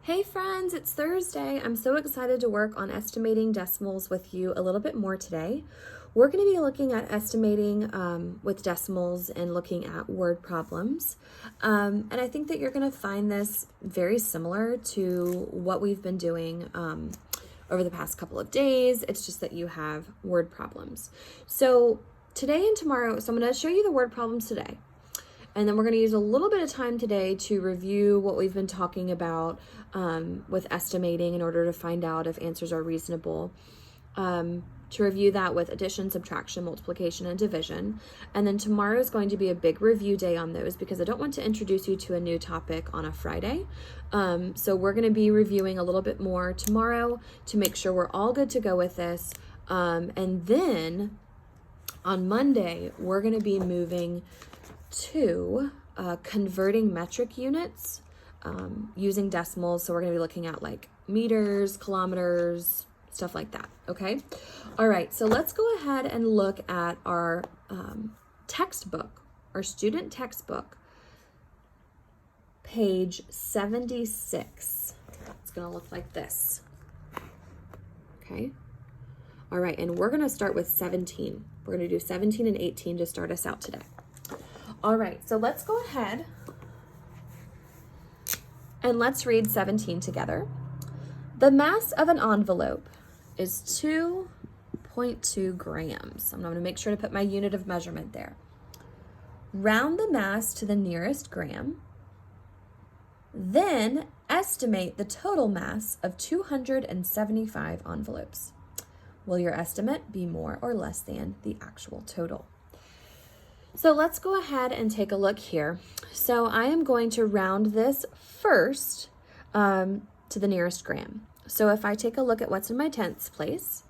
Hey friends, it's Thursday. I'm so excited to work on estimating decimals with you a little bit more today. We're going to be looking at estimating with decimals and looking at word problems. And I think that you're going to find this very similar to what we've been doing over the past couple of days. It's just that you have word problems. So today and tomorrow, so I'm going to show you the word problems today. And then we're going to use a little bit of time today to review what we've been talking about with estimating in order to find out if answers are reasonable. To review that with addition, subtraction, multiplication, and division. And then tomorrow is going to be a big review day on those because I don't want to introduce you to a new topic on a Friday. So we're going to be reviewing a little bit more tomorrow to make sure we're all good to go with this. And then on Monday, we're going to be moving to converting metric units using decimals. So we're going to be looking at like meters, kilometers, stuff like that. Okay. All right. So let's go ahead and look at our textbook, our student textbook, page 76. It's going to look like this. Okay. All right. And we're going to start with 17. We're going to do 17 and 18 to start us out today. All right, so let's go ahead and let's read 17 together. The mass of an envelope is 2.2 grams. I'm going to make sure to put my unit of measurement there. Round the mass to the nearest gram. Then estimate the total mass of 275 envelopes. Will your estimate be more or less than the actual total? So let's go ahead and take a look here. So I am going to round this first to the nearest gram. So if I take a look at what's in my tenths place,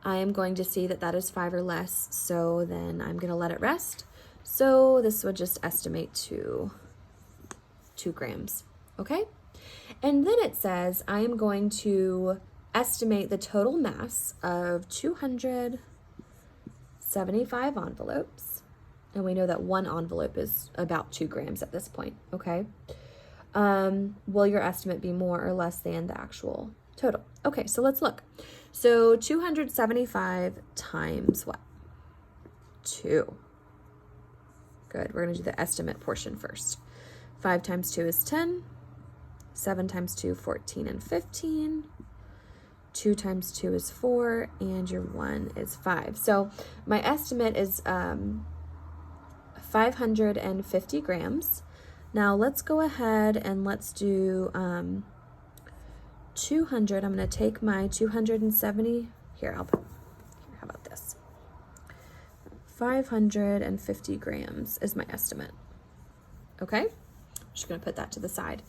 I am going to see that that is 5 or less. So then I'm going to let it rest. So this would just estimate to 2 grams. Okay. And then it says I am going to estimate the total mass of 275 envelopes. And we know that one envelope is about 2 grams at this point, okay? Will your estimate be more or less than the actual total? Okay, so let's look. So 275 times what? 2. Good, we're gonna do the estimate portion first. 5 times 2 is 10. 7 times 2, 14 and 15. 2 times 2 is 4, and your 1 is 5. So my estimate is 550 grams. Now let's go ahead and let's do 200. I'm going to take my 270. Here, how about this? 550 grams is my estimate. Okay? I'm just going to put that to the side.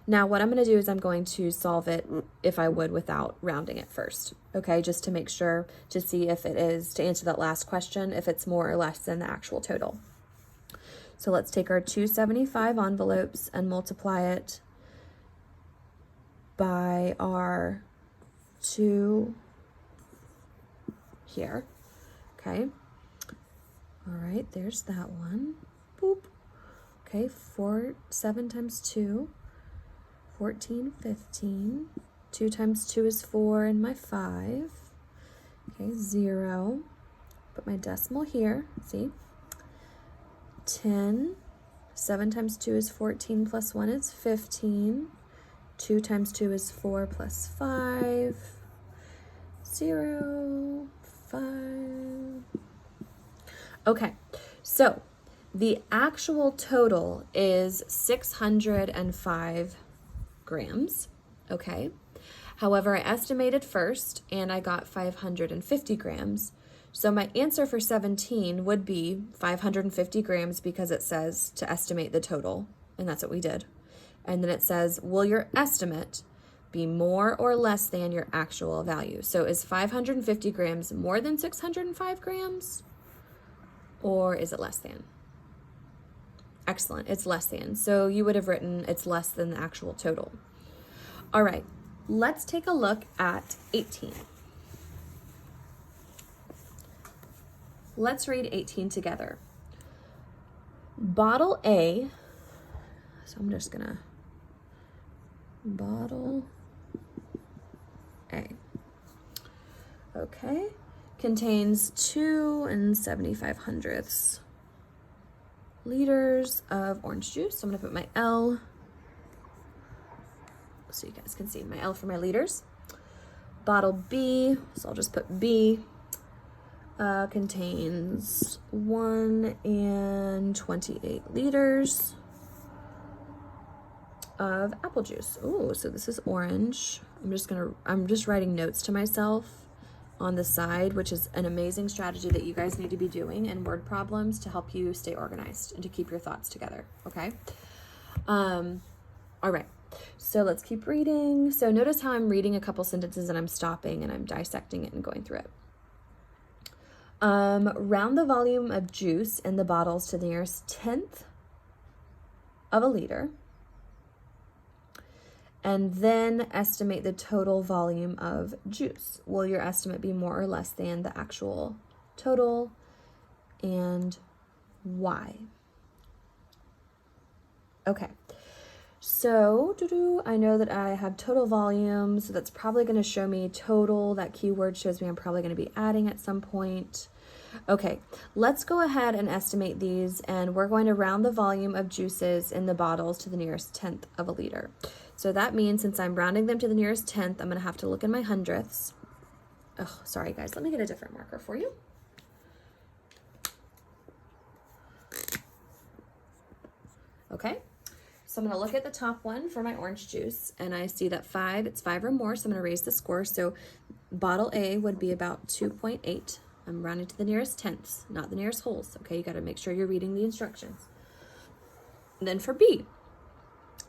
Now what I'm going to do is I'm going to solve it if I would without rounding it first. Okay? Just to make sure to see if it is, to answer that last question, if it's more or less than the actual total. So let's take our 275 envelopes and multiply it by our 2 here. Okay. All right, there's that one. Boop. Okay, 7 times 2, 14, 15. 2 times 2 is 4 and my 5. Okay, 0. Put my decimal here, see? 10. 7 times 2 is 14 plus 1 is 15. 2 times 2 is 4 plus 5. 0, 5. Okay, so the actual total is 605 grams, okay? However, I estimated first and I got 550 grams. So my answer for 17 would be 550 grams because it says to estimate the total, and that's what we did. And then it says, will your estimate be more or less than your actual value? So is 550 grams more than 605 grams? Or is it less than? Excellent, it's less than. So you would have written it's less than the actual total. All right, let's take a look at 18. Let's read 18 together. Bottle A, so I'm just gonna Bottle A. Okay. Contains 2 7/75 liters of orange juice. So I'm gonna put my L so you guys can see my L for my liters. Bottle B, so I'll just put B, contains 1 28 liters of apple juice. Oh, so this is orange. I'm just writing notes to myself on the side, which is an amazing strategy that you guys need to be doing in word problems to help you stay organized and to keep your thoughts together, okay? All right, so let's keep reading. So notice how I'm reading a couple sentences and I'm stopping and I'm dissecting it and going through it. Round the volume of juice in the bottles to the nearest 1/10 of a liter, and then estimate the total volume of juice. Will your estimate be more or less than the actual total, and why? Okay, so I know that I have total volume, so that's probably going to show me total. That keyword shows me I'm probably going to be adding at some point. Okay, let's go ahead and estimate these, and we're going to round the volume of juices in the bottles to the nearest 1/10 of a liter. So that means since I'm rounding them to the nearest 1/10, I'm going to have to look in my hundredths. Oh, sorry guys, let me get a different marker for you. Okay, so I'm going to look at the top one for my orange juice, and I see that it's 5 or more, so I'm going to raise the score. So bottle A would be about 2.8. I'm rounding to the nearest tenths, not the nearest wholes. Okay, you got to make sure you're reading the instructions. And then for B,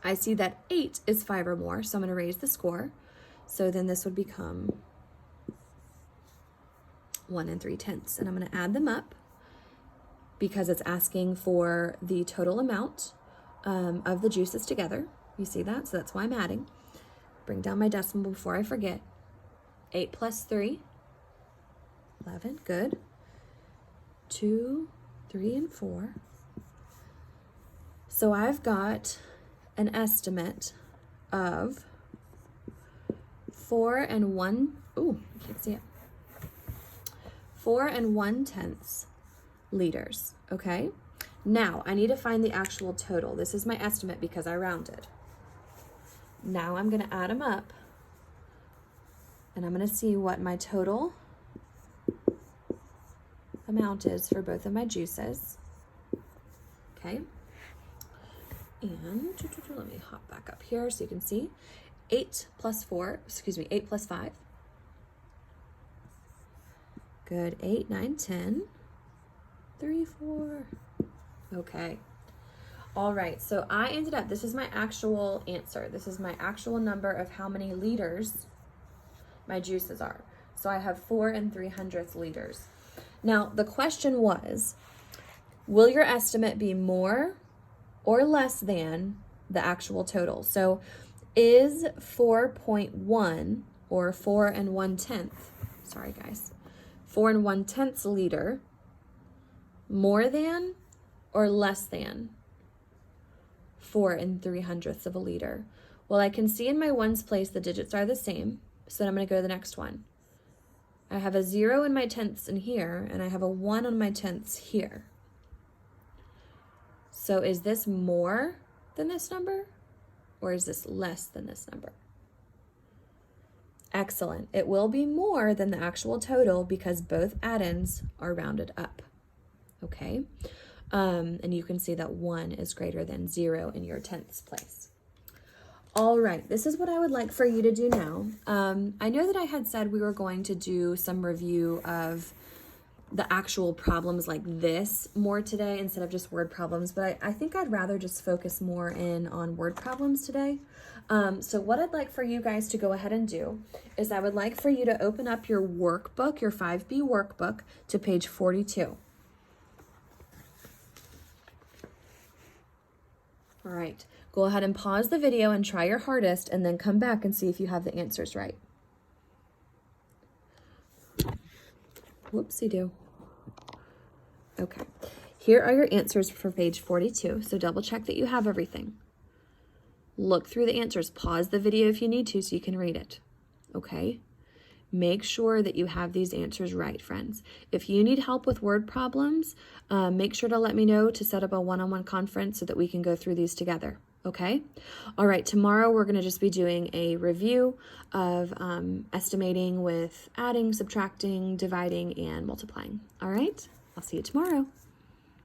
I see that 8 is 5 or more, so I'm going to raise the score. So then this would become 1 3/10, and I'm going to add them up because it's asking for the total amount of the juices together. You see that? So that's why I'm adding. Bring down my decimal before I forget. 8 plus 3, 11, good. 2, 3, and 4. So I've got an estimate of 4 1/10 liters, okay? Now, I need to find the actual total. This is my estimate because I rounded. Now I'm gonna add them up, and I'm gonna see what my total amount is for both of my juices, okay? And let me hop back up here so you can see. 8 plus 5. Good, 8, 9, 10, 3, 4. Okay. All right, so I ended up, this is my actual answer. This is my actual number of how many liters my juices are. So I have 4 3/100 liters. Now, the question was, will your estimate be more or less than the actual total? So is 4.1 or 4 1/10, sorry guys, 4 1/10 liter more than or less than 4 3/100 of a liter? Well, I can see in my ones place the digits are the same, so then I'm going to go to the next one. I have a 0 in my tenths in here, and I have a 1 on my tenths here. So is this more than this number, or is this less than this number? Excellent. It will be more than the actual total because both addends are rounded up, okay? And you can see that 1 is greater than 0 in your tenths place. All right, this is what I would like for you to do now. I know that I had said we were going to do some review of the actual problems like this more today instead of just word problems, but I think I'd rather just focus more in on word problems today. So what I'd like for you guys to go ahead and do is I would like for you to open up your workbook, your 5B workbook, to page 42. All right, go ahead and pause the video and try your hardest and then come back and see if you have the answers right. Whoopsie-doo. Okay, here are your answers for page 42, so double check that you have everything. Look through the answers. Pause the video if you need to so you can read it. Okay? Make sure that you have these answers right, friends. If you need help with word problems, make sure to let me know to set up a one-on-one conference so that we can go through these together. Okay? All right, tomorrow we're going to just be doing a review of estimating with adding, subtracting, dividing, and multiplying. All right? I'll see you tomorrow.